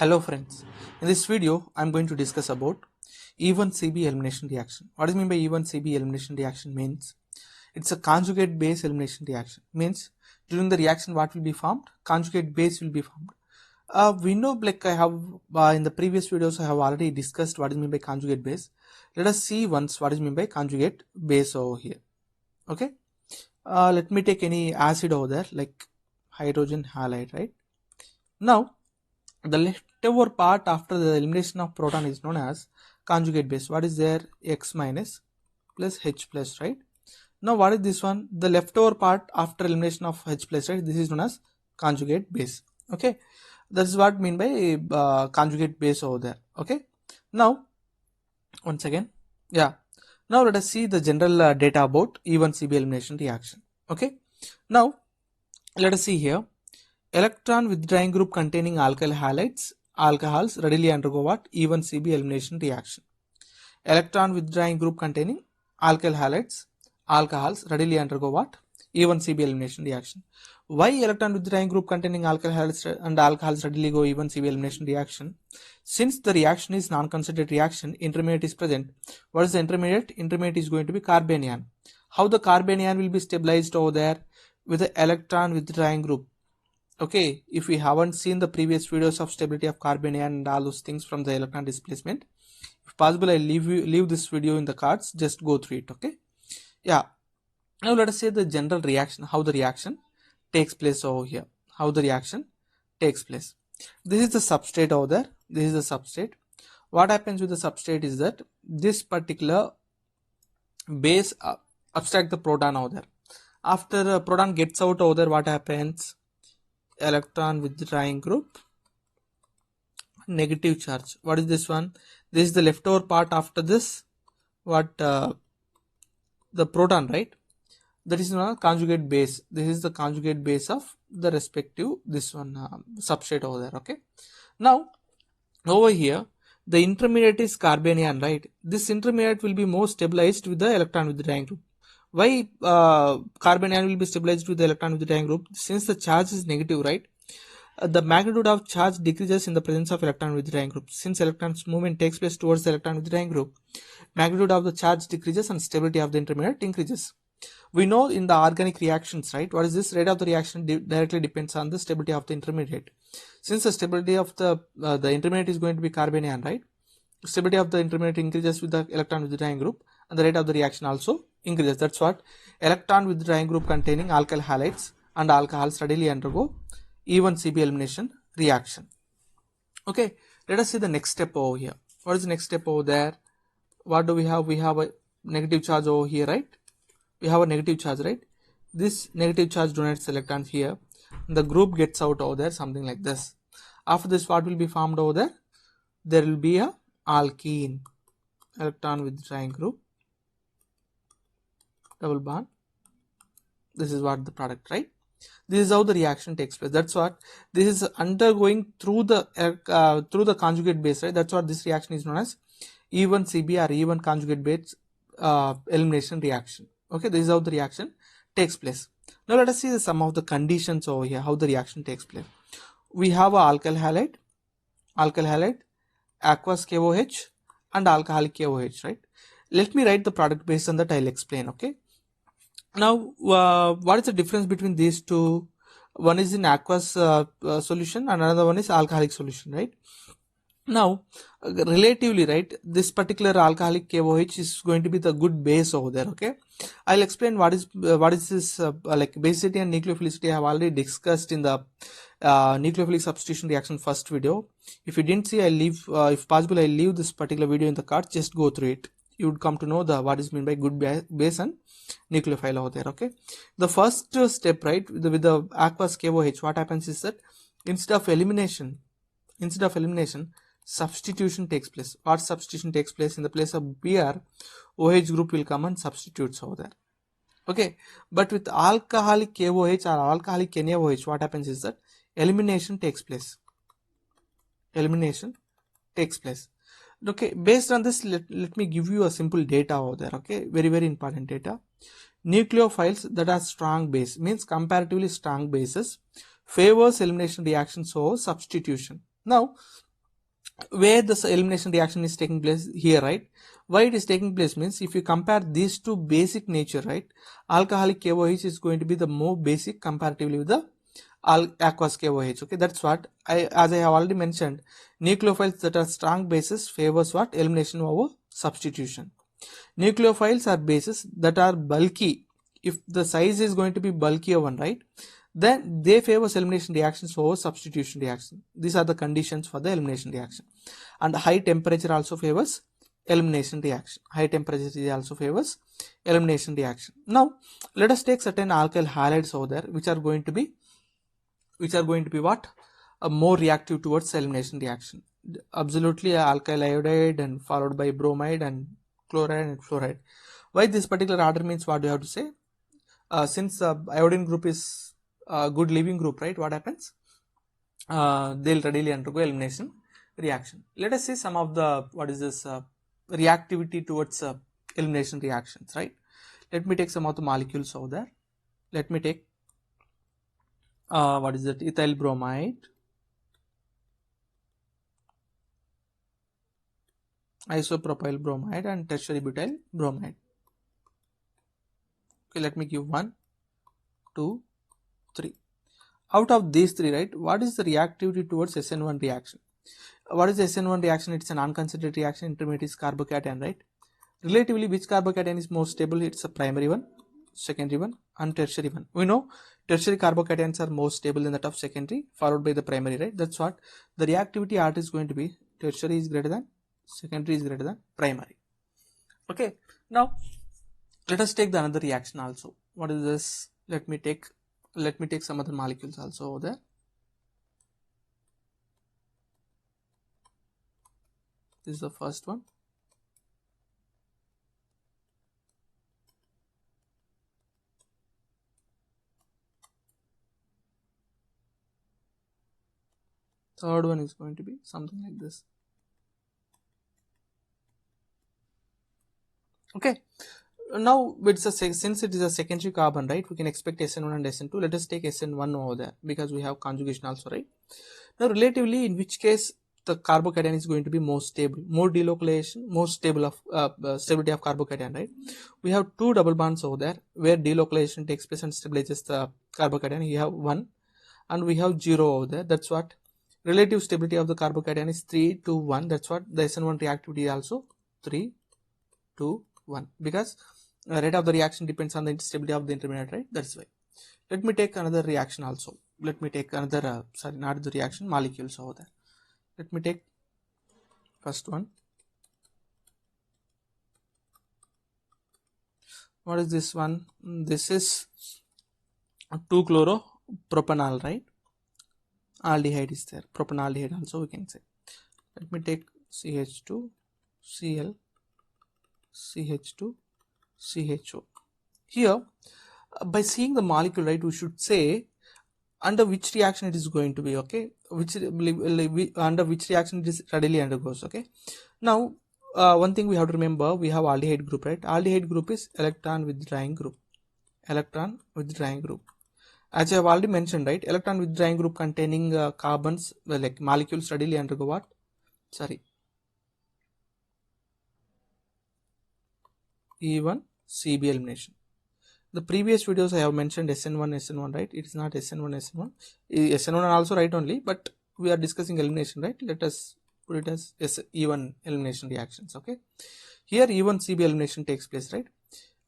Hello friends, in this video I am going to discuss about E1CB elimination reaction. What is mean by E1CB elimination reaction means it's a conjugate base elimination reaction. Means during the reaction what will be formed? Conjugate base will be formed. We know like I have in the previous videos I have already discussed what is mean by conjugate base. Let us see once what is mean by conjugate base over here. Okay. Let me take any acid over there like hydrogen halide, right? Now the leftover part after the elimination of proton is known as conjugate base. What is there? X minus plus H plus, right? Now what is this one? The leftover part after elimination of H plus, right? This is known as conjugate base. Okay, that is what I mean by conjugate base over there. Okay, now once again, yeah. Now let us see the general data about E1CB elimination reaction. Okay, now let us see here. Electron withdrawing group containing alkyl halides, alcohols readily undergo what? E1CB elimination reaction. Electron withdrawing group containing alkyl halides, alcohols readily undergo what? E1CB elimination reaction. Why electron withdrawing group containing alkyl halides and alcohols readily go E1CB elimination reaction? Since the reaction is non-concentrated reaction, intermediate is present. What is the intermediate? Intermediate is going to be carbanion. How the carbanion will be stabilized over there? With the electron withdrawing group. Okay, if we haven't seen the previous videos of stability of carbanion and all those things from the electron displacement, if possible I leave this video in the cards, just go through it. Okay, yeah. Now let us say the general reaction, how the reaction takes place over here. How the reaction takes place. This is the substrate over there. This is the substrate. What happens with the substrate is that this particular base abstract the proton over there. After a proton gets out over there, what happens? Electron withdrawing group, negative charge. What is this one? This is the leftover part after this. What the proton, right? That is a conjugate base. This is the conjugate base of the respective this one substrate over there. Okay. Now over here the intermediate is carbanion, right? This intermediate will be more stabilized with the electron withdrawing group. Why carbanion will be stabilized with the electron withdrawing group? Since the charge is negative, right? The magnitude of charge decreases in the presence of electron withdrawing group. Since electron's movement takes place towards the electron withdrawing group, magnitude of the charge decreases and stability of the intermediate increases. We know in the organic reactions, right? What is this? Rate of the reaction directly depends on the stability of the intermediate. Since the stability of the intermediate is going to be carbanion, right? Stability of the intermediate increases with the electron withdrawing group, and the rate of the reaction also increases. That's what electron withdrawing group containing alkyl halides and alcohols readily undergo E1CB elimination reaction. Okay, let us see the next step over here. What is the next step over there? What do we have? We have a negative charge over here, right? We have a negative charge, right? This negative charge donates electrons here. The group gets out over there, something like this. After this, what will be formed over there? There will be a alkene, electron withdrawing group, double bond. This is what the product, right? This is how the reaction takes place. That's what this is undergoing through the conjugate base, right? That's what this reaction is known as E1CB or E1 conjugate base elimination reaction. Okay, this is how the reaction takes place. Now let us see some of the conditions over here, how the reaction takes place. We have a alkyl halide, aqueous KOH and alcoholic KOH, right? Let me write the product based on that I'll explain. Okay. Now what is the difference between these two? One is in aqueous solution and another one is alcoholic solution, right? Now relatively, right, this particular alcoholic KOH is going to be the good base over there. Okay, I'll explain what is this like basicity and nucleophilicity. I have already discussed in the nucleophilic substitution reaction first video. If you didn't see, I'll leave if possible I'll leave this particular video in the card. Just go through it. You would come to know the what is meant by good base and nucleophile over there. Okay, the first step, right, with the aqueous KOH, what happens is that instead of elimination, substitution takes place. What substitution takes place? In the place of Br, OH group will come and substitutes over there. Okay, but with alcoholic KOH or alcoholic NaOH, what happens is that elimination takes place. Okay, based on this, let me give you a simple data over there. Okay, very important data. Nucleophiles that are strong base, means comparatively strong bases, favors elimination reactions over substitution. Now where the elimination reaction is taking place here, right? Why it is taking place means if you compare these two basic nature, right, alcoholic KOH is going to be the more basic comparatively with the aqueous KOH. Okay, that's what as I have already mentioned, nucleophiles that are strong bases favors what? Elimination over substitution. Nucleophiles are bases that are bulky. If the size is going to be bulkier one, right, then they favors elimination reactions over substitution reaction. These are the conditions for the elimination reaction. And high temperature also favors elimination reaction. High temperature also favors elimination reaction. Now let us take certain alkyl halides over there which are going to be what? More reactive towards elimination reaction. Absolutely alkyl iodide and followed by bromide and chloride and fluoride. Why this particular order means what do you have to say? Since iodine group is a good leaving group, right, what happens? They'll readily undergo elimination reaction. Let us see some of the reactivity towards elimination reactions, right? Let me take some of the molecules over there. Let me take ethyl bromide, isopropyl bromide and tertiary butyl bromide. Okay, let me give 1, 2, 3. Out of these 3, right, what is the reactivity towards SN1 reaction? What is the SN1 reaction? It's an unconcentrated reaction, intermediate is carbocation, right? Relatively, which carbocation is more stable? It's a primary one, secondary one and tertiary one. We know tertiary carbocations are more stable than that of secondary followed by the primary, right? That's what the reactivity art is going to be. Tertiary is greater than secondary is greater than primary. Okay, now let us take the another reaction also. What is this? Let me take some other molecules also over there. This is the first one. Third one is going to be something like this. Okay, now since it is a secondary carbon, right, we can expect SN1 and SN2. Let us take SN1 over there because we have conjugation also, right? Now relatively, in which case the carbocation is going to be more stable, more delocalization, more stable of stability of carbocation, right? We have 2 double bonds over there where delocalization takes place and stabilizes the carbocation. You have 1 and we have 0 over there. That's what relative stability of the carbocation is 3 to 1. That's what the SN1 reactivity is also 3 to 1 because rate of the reaction depends on the stability of the intermediate, right? That's why. Let me take another reaction also. Let me take another not the reaction, molecules over there. Let me take first one. What is this one? This is 2-chloropropanol, right? Aldehyde is there, propanaldehyde also we can say. Let me take CH2 Cl CH2 CHO. Here by seeing the molecule, right, we should say under which reaction it is going to be, okay, under which reaction it is readily undergoes. Okay, now one thing we have to remember, we have aldehyde group, right? Aldehyde group is electron withdrawing group. As I have already mentioned, right, electron withdrawing group containing carbons, like molecules readily undergo what? E1CB elimination. The previous videos I have mentioned SN1, right? It is not SN1. SN1 also right only, but we are discussing elimination, right? Let us put it as E1 elimination reactions. Okay, here E1CB elimination takes place, right?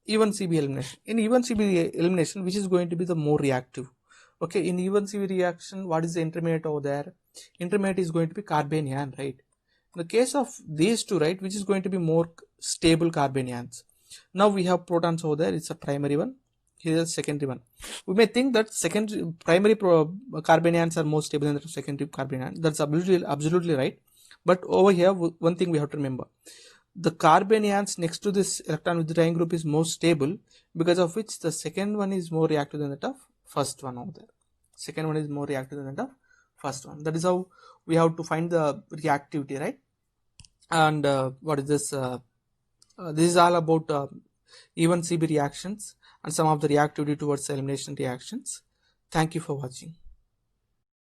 E1CB elimination. In E1CB elimination, which is going to be the more reactive? Okay, in E1CB reaction, what is the intermediate over there? Intermediate is going to be carbanion, right? In the case of these two, right, which is going to be more stable carbanions? Now we have protons over there. It's a primary one. Here is a secondary one. We may think that primary carbanions are more stable than the secondary carbanion. That's absolutely right. But over here, one thing we have to remember: the carbanions next to this electron withdrawing group is more stable, because of which the second one is more reactive than that of first one over there. Second one is more reactive than that of first one. That is how we have to find the reactivity, right? And what is this? This is all about E1CB reactions and some of the reactivity towards elimination reactions. Thank you for watching.